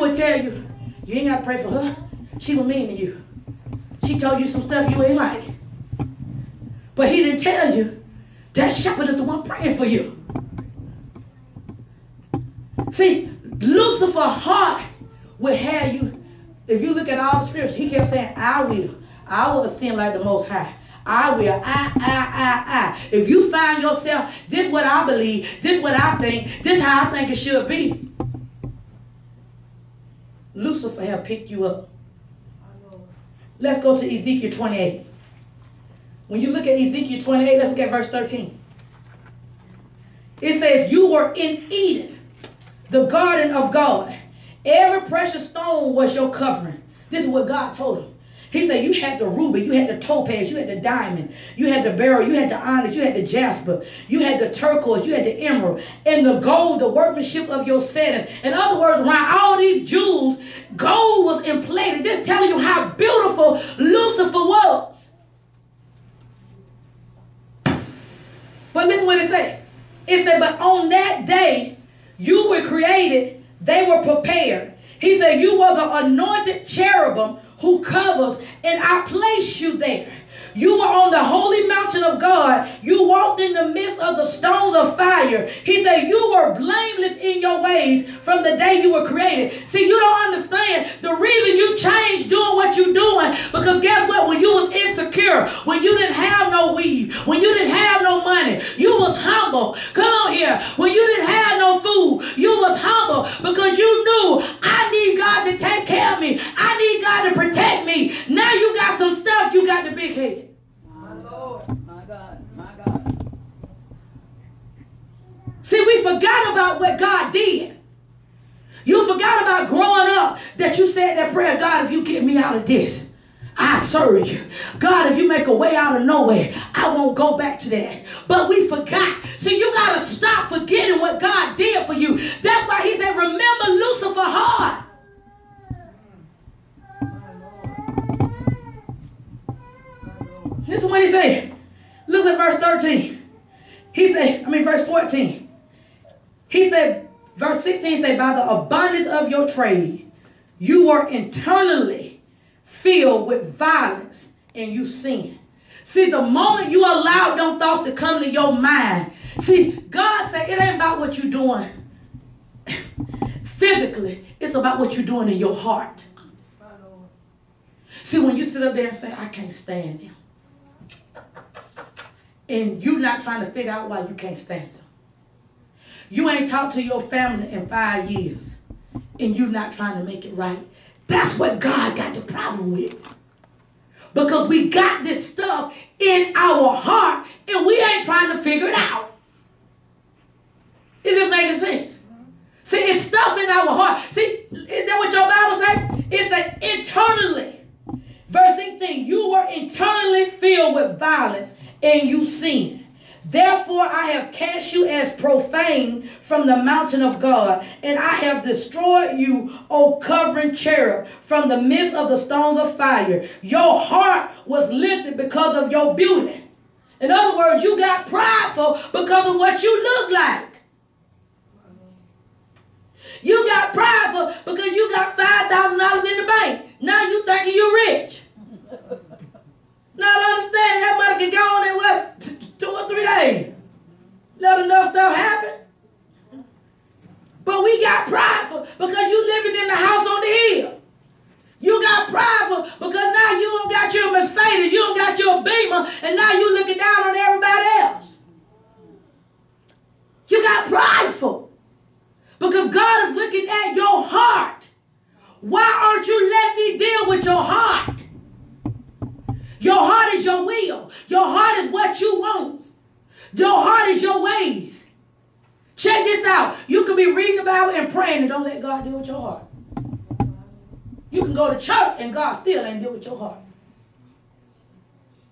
would tell you, you ain't got to pray for her. She was mean to you. She told you some stuff you ain't like. But he didn't tell you that shepherd is the one praying for you. See, Lucifer's heart will have you, if you look at all the scriptures, he kept saying, I will ascend like the Most High. I will, I. If you find yourself, this is what I believe, this is what I think, this is how I think it should be. Lucifer have picked you up. Let's go to Ezekiel 28. When you look at Ezekiel 28, let's look at verse 13. It says, you were in Eden, the garden of God. Every precious stone was your covering. This is what God told him. He said, you had the ruby, you had the topaz, you had the diamond, you had the beryl, you had the onyx, you had the jasper, you had the turquoise, you had the emerald, and the gold, the workmanship of your settings. In other words, around all these jewels, gold was emplated. This is telling you how beautiful Lucifer was. But listen what it said. It said, but on that day you were created, they were prepared. He said, you were the anointed cherubim who covers, and I placed you there. You were on the holy mountain of God. You walked in the midst of the stones of fire. He said, you were blameless in your ways from the day you were created. See, you don't understand the reason you changed doing what you're doing, because guess what? When you was insecure, when you didn't have no weed, when you didn't have no money, you was humble. Come on here. When you didn't have no food, you was humble because you knew, I need God to take care of me. I need God to protect me. Now you got some stuff, you got the big head. See, we forgot about what God did. You forgot about growing up that you said that prayer, God, if you get me out of this, I serve you. God, if you make a way out of nowhere, I won't go back to that. But we forgot. See, you got to stop forgetting what God did for you. That's why he said, remember Lucifer hard. This is what he said. Look at verse 13. He said, verse 14. He said, verse 16 said, by the abundance of your trade, you were internally filled with violence and you sin. See, the moment you allow them thoughts to come to your mind, see, God said it ain't about what you're doing physically. It's about what you're doing in your heart. See, when you sit up there and say, I can't stand them, and you're not trying to figure out why you can't stand them. You ain't talked to your family in 5 years, and you're not trying to make it right. That's what God got the problem with. Because we got this stuff in our heart, and we ain't trying to figure it out. Is this making sense? See, it's stuff in our heart. See, is that what your Bible says? It says internally. Verse 16, you were internally filled with violence, and you sin. Therefore I have cast you as profane from the mountain of God, and I have destroyed you, O covering cherub, from the midst of the stones of fire. Your heart was lifted because of your beauty. In other words, you got prideful because of what you look like. You got prideful because you got $5,000 in the bank. Now you thinking you rich. Not understanding that money can go on in what? 2 or 3 days. Let enough stuff happen. But we got prideful because you living in the house on the hill. You got prideful because now you don't got your Mercedes, you don't got your Beamer, and now you looking down on everybody else. You got prideful because God is looking at your heart. Why aren't you letting me deal with your heart? Your heart is your will. Your heart is what you want. Your heart is your ways. Check this out. You can be reading the Bible and praying and don't let God deal with your heart. You can go to church and God still ain't deal with your heart.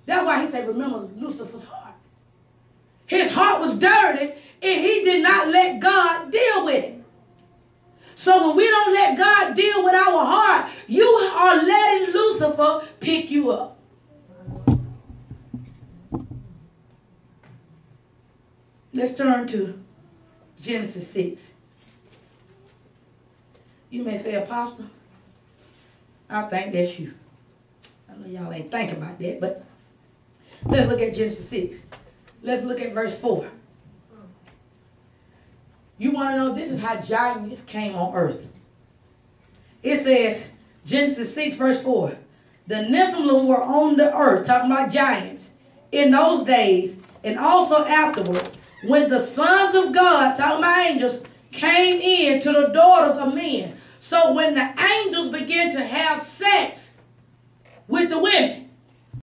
That's why he said, remember Lucifer's heart. His heart was dirty and he did not let God deal with it. So when we don't let God deal with our heart, you are letting Lucifer pick you up. Let's turn to Genesis 6. You may say, Apostle, I think that's you. I know y'all ain't thinking about that, but let's look at Genesis 6. Let's look at verse 4. You want to know, this is how giants came on earth. It says, Genesis 6 verse 4. The Nephilim were on the earth, talking about giants, in those days, and also afterward, when the sons of God, talking about angels, came in to the daughters of men. So when the angels began to have sex with the women,